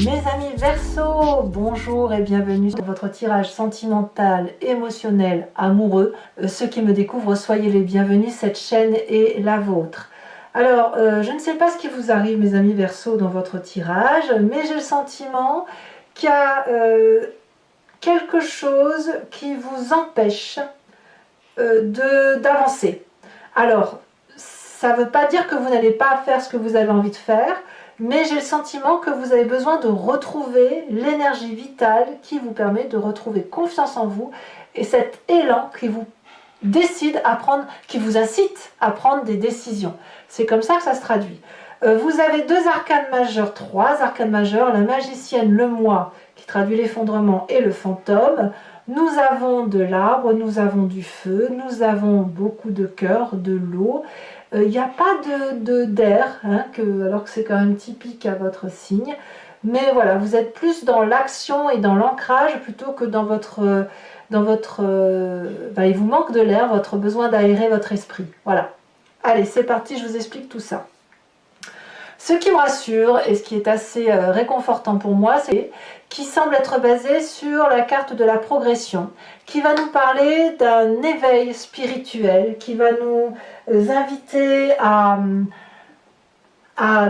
Mes amis Verseau, bonjour et bienvenue sur votre tirage sentimental, émotionnel, amoureux. Ceux qui me découvrent, soyez les bienvenus, cette chaîne est la vôtre. Alors, je ne sais pas ce qui vous arrive mes amis Verseau dans votre tirage, mais j'ai le sentiment qu'il y a quelque chose qui vous empêche d'avancer. Alors, ça ne veut pas dire que vous n'allez pas faire ce que vous avez envie de faire, mais j'ai le sentiment que vous avez besoin de retrouver l'énergie vitale qui vous permet de retrouver confiance en vous et cet élan qui vous décide à prendre, qui vous incite à prendre des décisions. C'est comme ça que ça se traduit. Vous avez deux arcanes majeures, trois arcanes majeures, la magicienne, le moi, qui traduit l'effondrement, et le fantôme. Nous avons de l'arbre, nous avons du feu, nous avons beaucoup de cœur, de l'eau. Il n'y a pas d'air, hein, alors que c'est quand même typique à votre signe. Mais voilà, vous êtes plus dans l'action et dans l'ancrage plutôt que dans votre... il vous manque de l'air, votre besoin d'aérer votre esprit. Voilà. Allez, c'est parti, je vous explique tout ça. Ce qui me rassure et ce qui est assez réconfortant pour moi, c'est qui semble être basé sur la carte de la progression, qui va nous parler d'un éveil spirituel, qui va nous inviter à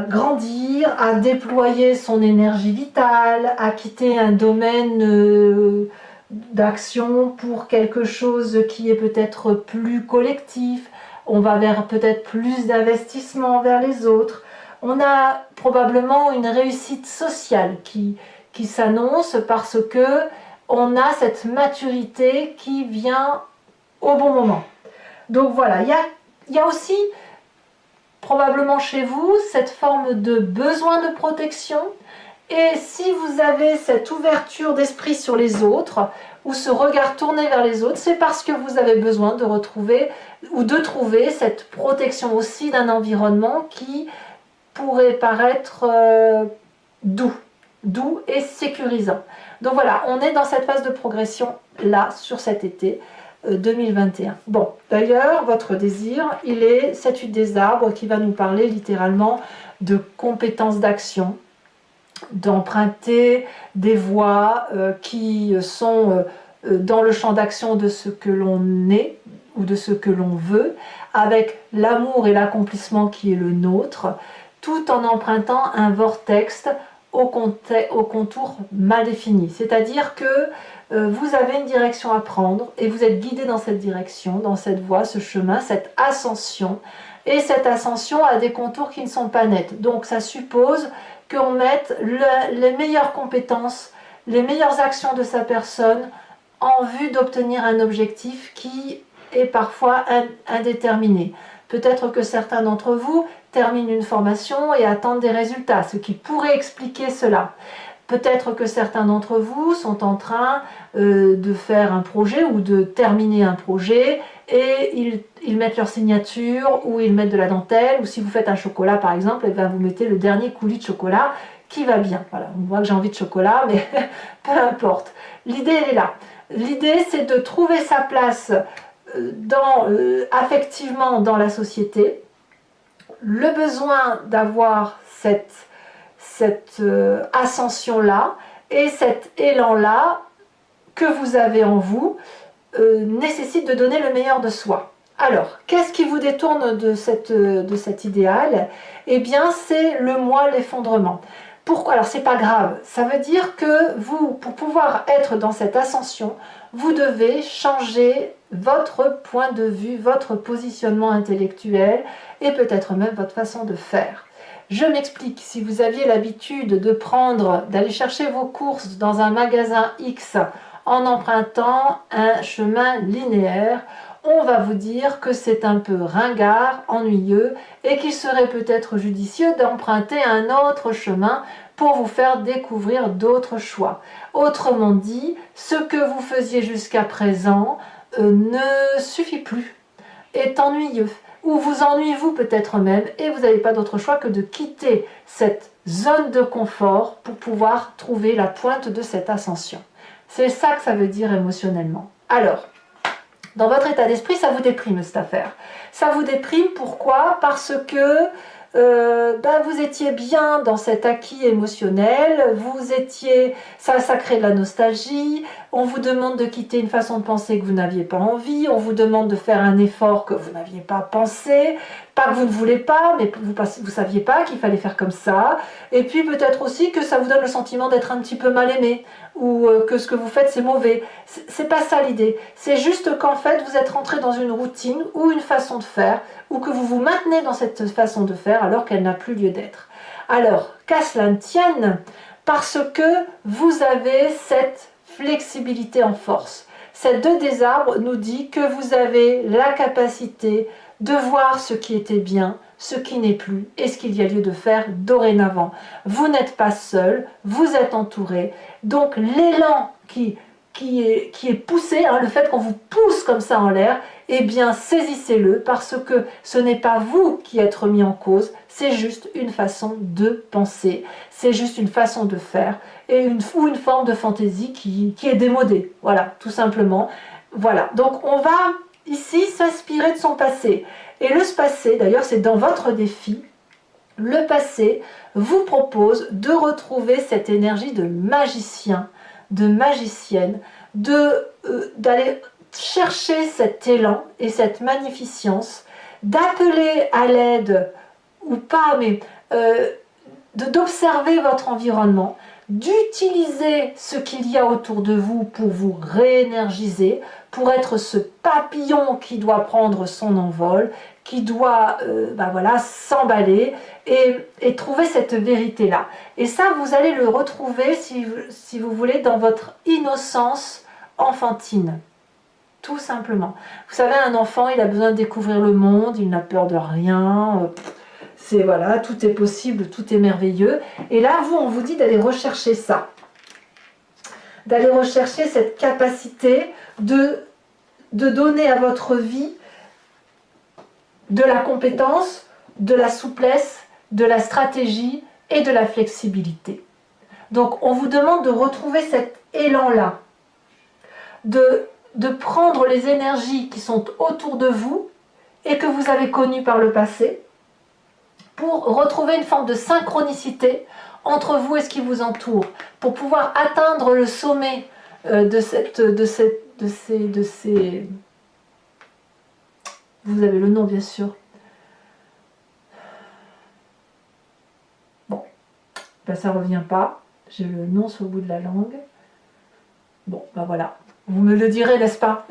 grandir, à déployer son énergie vitale, à quitter un domaine d'action pour quelque chose qui est peut-être plus collectif. On va vers peut-être plus d'investissement vers les autres. On a probablement une réussite sociale qui s'annonce parce que on a cette maturité qui vient au bon moment. Donc voilà, il y a aussi probablement chez vous cette forme de besoin de protection. Et si vous avez cette ouverture d'esprit sur les autres, ou ce regard tourné vers les autres, c'est parce que vous avez besoin de retrouver ou de trouver cette protection aussi d'un environnement qui pourrait paraître doux et sécurisant. Donc voilà, on est dans cette phase de progression là, sur cet été 2021. Bon, d'ailleurs, votre désir, il est cette huile des arbres qui va nous parler littéralement de compétences d'action, d'emprunter des voies qui sont dans le champ d'action de ce que l'on est ou de ce que l'on veut, avec l'amour et l'accomplissement qui est le nôtre, tout en empruntant un vortex au contour mal défini. C'est-à-dire que vous avez une direction à prendre et vous êtes guidé dans cette direction, dans cette voie, ce chemin, cette ascension. Et cette ascension a des contours qui ne sont pas nets. Donc ça suppose qu'on mette les meilleures compétences, les meilleures actions de sa personne en vue d'obtenir un objectif qui est parfois indéterminé. Peut-être que certains d'entre vous terminent une formation et attendent des résultats, ce qui pourrait expliquer cela. Peut-être que certains d'entre vous sont en train de faire un projet ou de terminer un projet et ils mettent leur signature ou ils mettent de la dentelle, ou si vous faites un chocolat par exemple, et bien vous mettez le dernier coulis de chocolat qui va bien. Voilà, on voit que j'ai envie de chocolat, mais peu importe. L'idée elle est là. L'idée c'est de trouver sa place affectivement dans la société, le besoin d'avoir cette ascension-là et cet élan-là que vous avez en vous nécessite de donner le meilleur de soi. Alors, qu'est-ce qui vous détourne de cet idéal? Eh bien, c'est le moi, l'effondrement. Pourquoi? Alors, c'est pas grave. Ça veut dire que vous, pour pouvoir être dans cette ascension, vous devez changer votre point de vue, votre positionnement intellectuel et peut-être même votre façon de faire. Je m'explique, si vous aviez l'habitude d'aller chercher vos courses dans un magasin X en empruntant un chemin linéaire, on va vous dire que c'est un peu ringard, ennuyeux et qu'il serait peut-être judicieux d'emprunter un autre chemin pour vous faire découvrir d'autres choix. Autrement dit, ce que vous faisiez jusqu'à présent ne suffit plus, est ennuyeux, ou vous ennuyez-vous peut-être même, et vous n'avez pas d'autre choix que de quitter cette zone de confort pour pouvoir trouver la pointe de cette ascension. C'est ça que ça veut dire émotionnellement. Alors, dans votre état d'esprit, ça vous déprime cette affaire. Ça vous déprime, pourquoi? Parce que vous étiez bien dans cet acquis émotionnel, ça crée de la nostalgie, on vous demande de quitter une façon de penser que vous n'aviez pas envie, on vous demande de faire un effort que vous n'aviez pas pensé, pas que vous ne voulez pas, mais vous saviez pas qu'il fallait faire comme ça, et puis peut-être aussi que ça vous donne le sentiment d'être un petit peu mal aimé, ou que ce que vous faites c'est mauvais. C'est pas ça l'idée, c'est juste qu'en fait vous êtes rentré dans une routine ou une façon de faire, ou que vous vous maintenez dans cette façon de faire alors qu'elle n'a plus lieu d'être. Alors, qu'à cela ne tienne, parce que vous avez cette flexibilité en force. Cette 2 des arbres nous dit que vous avez la capacité de voir ce qui était bien, ce qui n'est plus et ce qu'il y a lieu de faire dorénavant. Vous n'êtes pas seul, vous êtes entouré. Donc l'élan qui est poussé, le fait qu'on vous pousse comme ça en l'air, eh bien saisissez-le parce que ce n'est pas vous qui êtes remis en cause, c'est juste une façon de penser, c'est juste une façon de faire et ou une forme de fantaisie qui est démodée, voilà, tout simplement. Voilà, donc on va ici s'inspirer de son passé. Et le passé, d'ailleurs c'est dans votre défi, le passé vous propose de retrouver cette énergie de magicien, de magicienne, d'aller chercher cet élan et cette magnificence, d'appeler à l'aide, ou pas, mais d'observer votre environnement, d'utiliser ce qu'il y a autour de vous pour vous réénergiser, pour être ce papillon qui doit prendre son envol, qui doit s'emballer et trouver cette vérité-là. Et ça, vous allez le retrouver, si vous voulez, dans votre innocence enfantine. Tout simplement. Vous savez, un enfant, il a besoin de découvrir le monde, il n'a peur de rien. Voilà, tout est possible, tout est merveilleux. Et là, on vous dit d'aller rechercher ça. D'aller rechercher cette capacité de donner à votre vie de la compétence, de la souplesse, de la stratégie et de la flexibilité. Donc, on vous demande de retrouver cet élan-là, de prendre les énergies qui sont autour de vous et que vous avez connues par le passé, pour retrouver une forme de synchronicité entre vous et ce qui vous entoure, pour pouvoir atteindre le sommet de ces... Vous avez le nom, bien sûr. Bon, ça ne revient pas. J'ai le nom sur le bout de la langue. Bon, voilà. Vous me le direz, n'est-ce pas?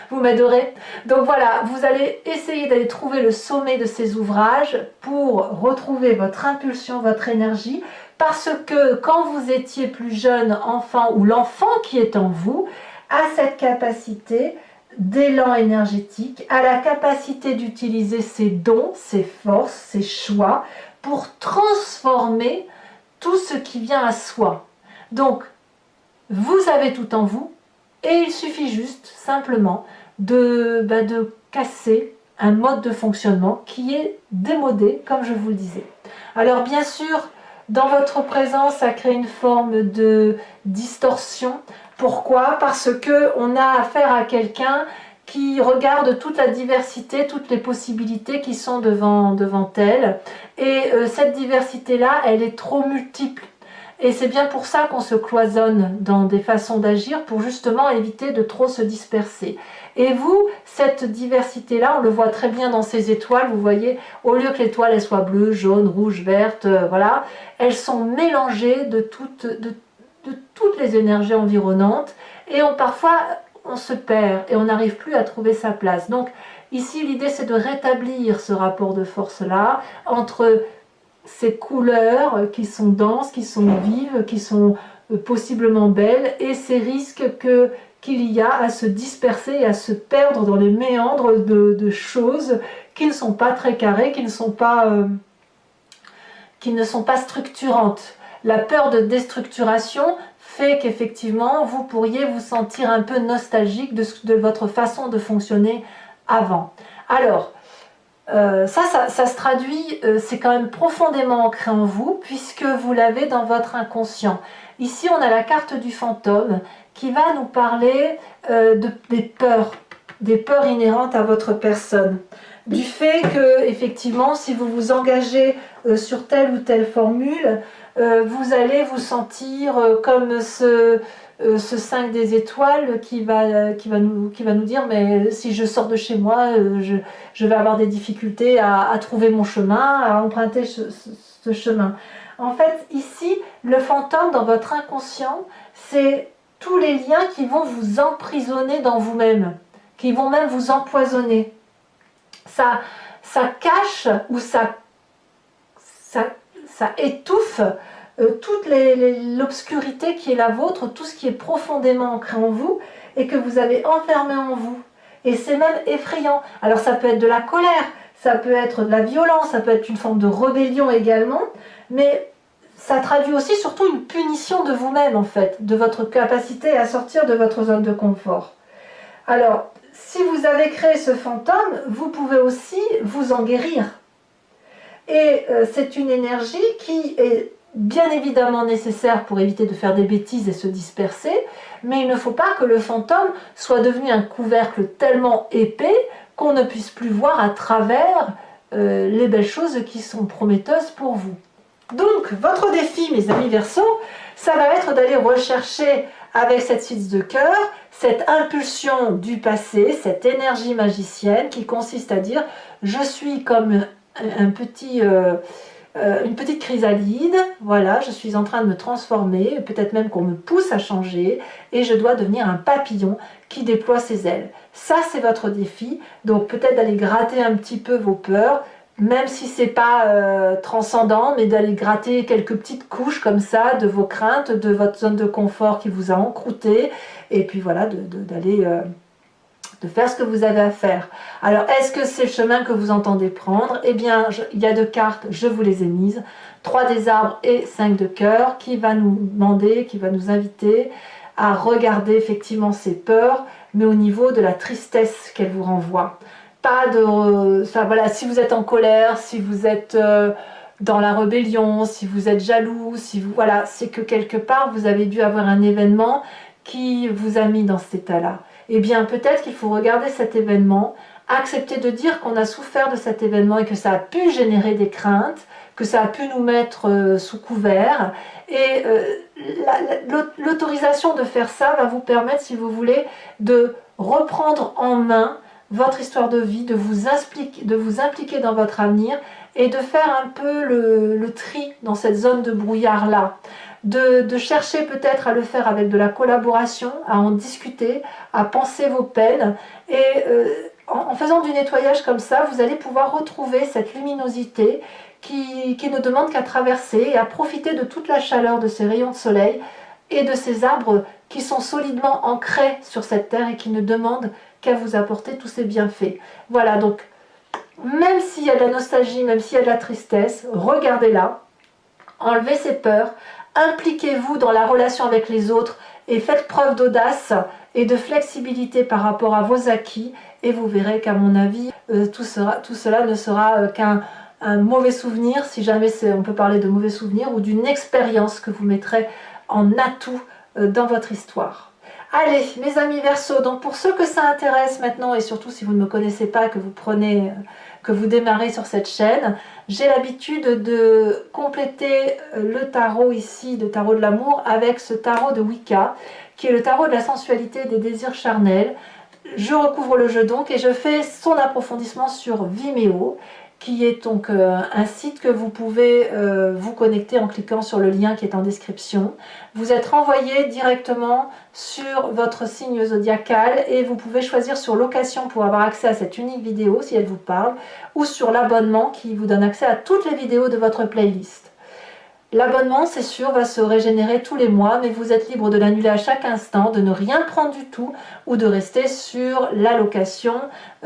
Vous m'aiderez. Donc voilà, vous allez essayer d'aller trouver le sommet de ces ouvrages pour retrouver votre impulsion, votre énergie, parce que quand vous étiez plus jeune enfant, ou l'enfant qui est en vous, a cette capacité d'élan énergétique, a la capacité d'utiliser ses dons, ses forces, ses choix, pour transformer tout ce qui vient à soi. Donc, vous avez tout en vous, et il suffit juste, simplement, de casser un mode de fonctionnement qui est démodé, comme je vous le disais. Alors bien sûr, dans votre présence, ça crée une forme de distorsion. Pourquoi? Parce qu'on a affaire à quelqu'un qui regarde toute la diversité, toutes les possibilités qui sont devant elle. Et cette diversité-là, elle est trop multiple. Et c'est bien pour ça qu'on se cloisonne dans des façons d'agir, pour justement éviter de trop se disperser. Et vous, cette diversité-là, on le voit très bien dans ces étoiles, vous voyez, au lieu que l'étoile elle soit bleue, jaune, rouge, verte, voilà, elles sont mélangées de toutes les énergies environnantes, et parfois on se perd et on n'arrive plus à trouver sa place. Donc ici, l'idée c'est de rétablir ce rapport de force-là, entre ces couleurs qui sont denses, qui sont vives, qui sont possiblement belles, et ces risques qu'il y a à se disperser et à se perdre dans les méandres de choses qui ne sont pas très carrées, qui ne sont pas structurantes. La peur de déstructuration fait qu'effectivement vous pourriez vous sentir un peu nostalgique de votre façon de fonctionner avant. Alors, ça se traduit, c'est quand même profondément ancré en vous, puisque vous l'avez dans votre inconscient. Ici, on a la carte du fantôme qui va nous parler des peurs. des peurs inhérentes à votre personne. Du fait que, effectivement, si vous vous engagez sur telle ou telle formule, vous allez vous sentir comme ce 5 des étoiles qui va nous dire mais si je sors de chez moi, je vais avoir des difficultés à trouver mon chemin, à emprunter ce chemin. En fait, ici, le fantôme dans votre inconscient, c'est tous les liens qui vont vous emprisonner dans vous-même, qui vont même vous empoisonner. Ça cache ou ça étouffe toute l'obscurité qui est la vôtre, tout ce qui est profondément ancré en vous et que vous avez enfermé en vous. Et c'est même effrayant. Alors ça peut être de la colère, ça peut être de la violence, ça peut être une forme de rébellion également, mais ça traduit aussi surtout une punition de vous-même en fait, de votre capacité à sortir de votre zone de confort. Alors, si vous avez créé ce fantôme, vous pouvez aussi vous en guérir. Et c'est une énergie qui est bien évidemment nécessaire pour éviter de faire des bêtises et se disperser, mais il ne faut pas que le fantôme soit devenu un couvercle tellement épais qu'on ne puisse plus voir à travers les belles choses qui sont prometteuses pour vous. Donc, votre défi, mes amis Verseaux, ça va être d'aller rechercher avec cette 6 de cœur, cette impulsion du passé, cette énergie magicienne qui consiste à dire « je suis comme une petite chrysalide, voilà, je suis en train de me transformer, peut-être même qu'on me pousse à changer, et je dois devenir un papillon qui déploie ses ailes. » Ça, c'est votre défi, donc peut-être d'aller gratter un petit peu vos peurs, même si c'est pas transcendant, mais d'aller gratter quelques petites couches comme ça de vos craintes, de votre zone de confort qui vous a encrouté, et puis voilà, d'aller de faire ce que vous avez à faire. Alors, est-ce que c'est le chemin que vous entendez prendre? Eh bien, il y a 2 cartes, je vous les ai mises, 3 des arbres et 5 de cœur, qui va nous demander, qui va nous inviter à regarder effectivement ces peurs, mais au niveau de la tristesse qu'elles vous renvoient. Pas de... voilà, si vous êtes en colère, si vous êtes dans la rébellion, si vous êtes jaloux, si vous... Voilà, c'est que quelque part, vous avez dû avoir un événement qui vous a mis dans cet état-là. Eh bien, peut-être qu'il faut regarder cet événement, accepter de dire qu'on a souffert de cet événement et que ça a pu générer des craintes, que ça a pu nous mettre sous couvert. Et l'autorisation de faire ça va vous permettre, si vous voulez, de reprendre en main votre histoire de vie, de vous impliquer dans votre avenir et de faire un peu le tri dans cette zone de brouillard-là. De chercher peut-être à le faire avec de la collaboration, à en discuter, à penser vos peines. Et en faisant du nettoyage comme ça, vous allez pouvoir retrouver cette luminosité qui ne demande qu'à traverser et à profiter de toute la chaleur de ces rayons de soleil et de ces arbres qui sont solidement ancrés sur cette terre et qui ne demandent qu'à vous apporter tous ces bienfaits. Voilà, donc même s'il y a de la nostalgie, même s'il y a de la tristesse, regardez-la, enlevez ces peurs, impliquez-vous dans la relation avec les autres et faites preuve d'audace et de flexibilité par rapport à vos acquis et vous verrez qu'à mon avis, tout cela ne sera qu'un mauvais souvenir, si jamais on peut parler de mauvais souvenir, ou d'une expérience que vous mettrez en atout dans votre histoire. Allez, mes amis Verseaux, donc pour ceux que ça intéresse maintenant, et surtout si vous ne me connaissez pas, que vous démarrez sur cette chaîne, j'ai l'habitude de compléter le tarot ici, le tarot de l'amour, avec ce tarot de Wicca, qui est le tarot de la sensualité et des désirs charnels. Je recouvre le jeu donc et je fais son approfondissement sur Vimeo, qui est donc un site que vous pouvez vous connecter en cliquant sur le lien qui est en description. Vous êtes renvoyé directement sur votre signe zodiacal et vous pouvez choisir sur location pour avoir accès à cette unique vidéo si elle vous parle, ou sur l'abonnement qui vous donne accès à toutes les vidéos de votre playlist. L'abonnement, c'est sûr, va se régénérer tous les mois, mais vous êtes libre de l'annuler à chaque instant, de ne rien prendre du tout ou de rester sur la location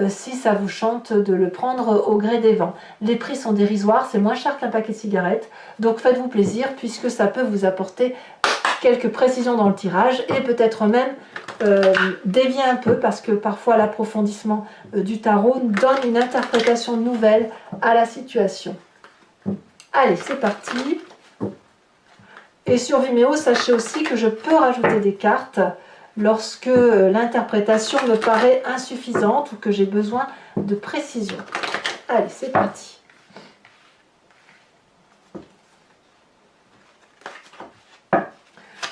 si ça vous chante de le prendre au gré des vents. Les prix sont dérisoires, c'est moins cher qu'un paquet de cigarettes, donc faites-vous plaisir puisque ça peut vous apporter quelques précisions dans le tirage et peut-être même dévier un peu parce que parfois l'approfondissement du tarot donne une interprétation nouvelle à la situation. Allez, c'est parti! Et sur Vimeo, sachez aussi que je peux rajouter des cartes lorsque l'interprétation me paraît insuffisante ou que j'ai besoin de précision. Allez, c'est parti.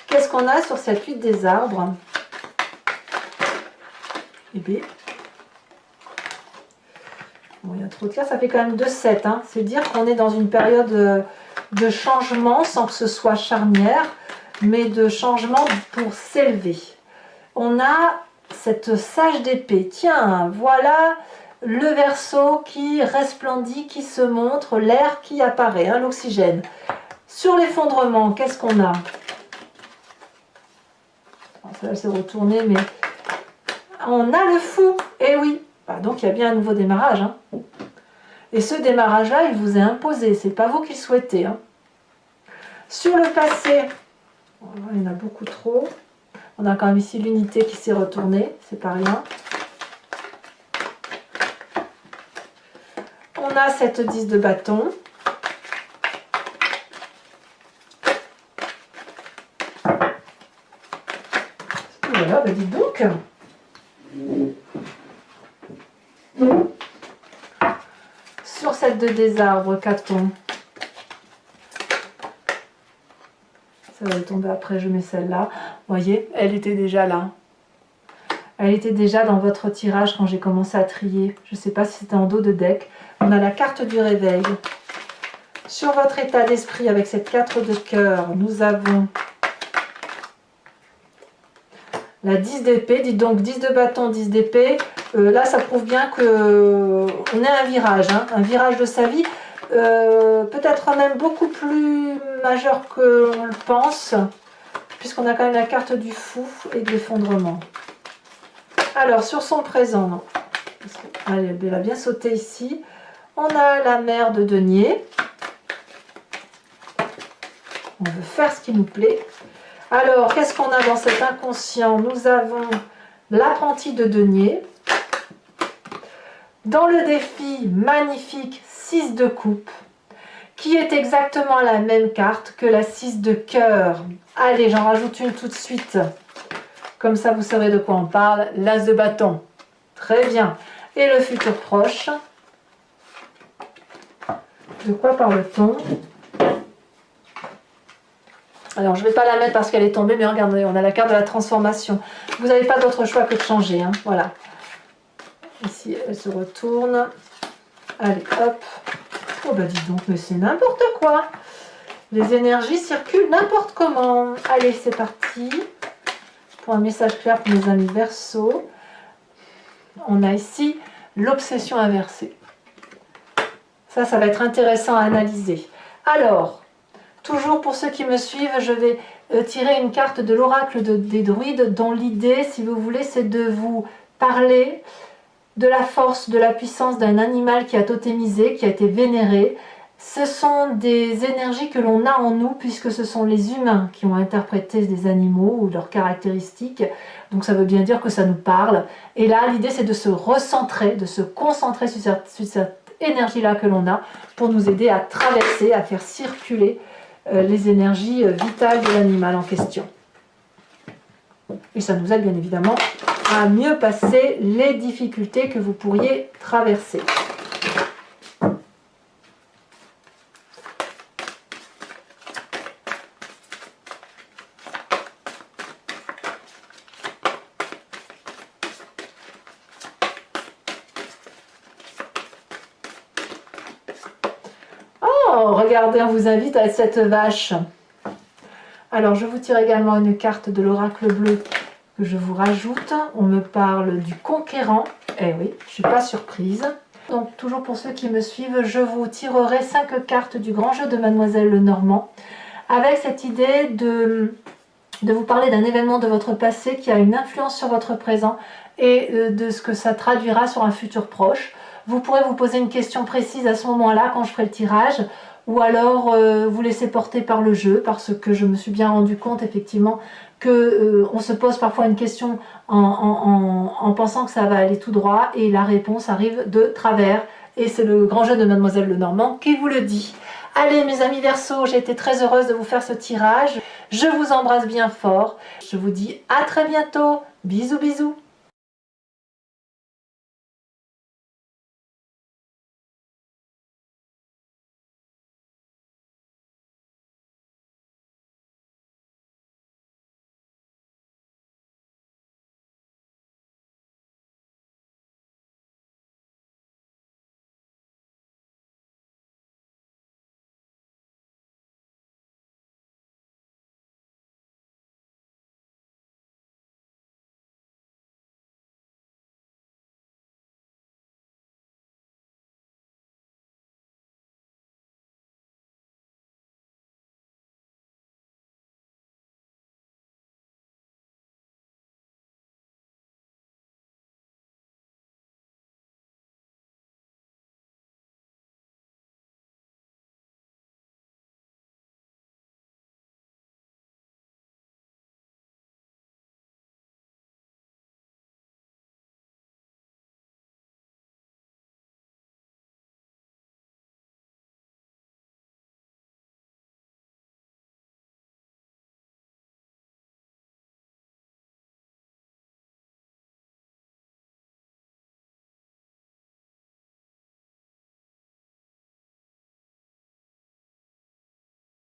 Qu'est-ce qu'on a sur cette huile des arbres? Eh bien, bon, il y a trop de cartes, ça fait quand même 2-7. Hein. C'est dire qu'on est dans une période de changement sans que ce soit charnière, mais de changement pour s'élever. On a cette sage d'épée. Tiens, voilà le Verseau qui resplendit, qui se montre, l'air qui apparaît, hein, l'oxygène. Sur l'effondrement, qu'est-ce qu'on a? Ça s'est retourné, mais on a le fou. Eh oui, bah, donc il y a bien un nouveau démarrage. Hein. Et ce démarrage-là, il vous est imposé. C'est pas vous qui le souhaitez. Hein. Sur le passé, il y en a beaucoup trop. On a quand même ici l'unité qui s'est retournée. C'est pas rien. On a cette 10 de bâton. Voilà, bah dites donc. Sur cette 2 des arbres, qu'a-t-on? Ça va tomber après, je mets celle-là. Vous voyez, elle était déjà là. Elle était déjà dans votre tirage quand j'ai commencé à trier. Je ne sais pas si c'était en dos de deck. On a la carte du réveil. Sur votre état d'esprit, avec cette 4 de cœur, nous avons la 10 d'épée. Dites donc 10 de bâton, 10 d'épée. Là, ça prouve bien qu'on est à un virage. Hein, un virage de sa vie. Peut-être même beaucoup plus majeur que l'on le pense, puisqu'on a quand même la carte du fou et de l'effondrement. Alors, sur son présent, non. Allez, elle a bien sauté ici. On a la mère de denier. On veut faire ce qui nous plaît. Alors, qu'est-ce qu'on a dans cet inconscient? Nous avons l'apprenti de denier. Dans le défi magnifique 6 de coupe, qui est exactement la même carte que la 6 de cœur. Allez, j'en rajoute une tout de suite. Comme ça, vous saurez de quoi on parle. L'as de bâton. Très bien. Et le futur proche. De quoi parle-t-on? Alors, je ne vais pas la mettre parce qu'elle est tombée, mais regardez, on a la carte de la transformation. Vous n'avez pas d'autre choix que de changer. Hein. Voilà. Ici, elle se retourne. Allez, hop. Oh, bah dis donc, mais c'est n'importe quoi. Les énergies circulent n'importe comment. Allez, c'est parti. Pour un message clair pour mes amis Verseau. On a ici l'obsession inversée. Ça va être intéressant à analyser. Alors, toujours pour ceux qui me suivent, je vais tirer une carte de l'oracle des druides, dont l'idée, si vous voulez, c'est de vous parler de la force, de la puissance d'un animal qui a totémisé, qui a été vénéré. Ce sont des énergies que l'on a en nous, puisque ce sont les humains qui ont interprété des animaux ou leurs caractéristiques. Donc ça veut bien dire que ça nous parle. Et là, l'idée, c'est de se recentrer, de se concentrer sur cette énergie-là que l'on a, pour nous aider à traverser, à faire circuler les énergies vitales de l'animal en question. Et ça nous aide bien évidemment à mieux passer les difficultés que vous pourriez traverser. Oh, regardez, on vous invite à cette vache. Alors, je vous tire également une carte de l'oracle bleu que je vous rajoute. On me parle du conquérant. Eh oui, je ne suis pas surprise. Donc, toujours pour ceux qui me suivent, je vous tirerai 5 cartes du grand jeu de Mademoiselle Lenormand, avec cette idée de vous parler d'un événement de votre passé qui a une influence sur votre présent et de ce que ça traduira sur un futur proche. Vous pourrez vous poser une question précise à ce moment-là quand je ferai le tirage, ou alors vous laisser porter par le jeu, parce que je me suis bien rendu compte effectivement que on se pose parfois une question en pensant que ça va aller tout droit, et la réponse arrive de travers, et c'est le grand jeu de Mademoiselle Lenormand qui vous le dit. Allez mes amis Verseaux, j'ai été très heureuse de vous faire ce tirage. Je vous embrasse bien fort. Je vous dis à très bientôt. Bisous bisous.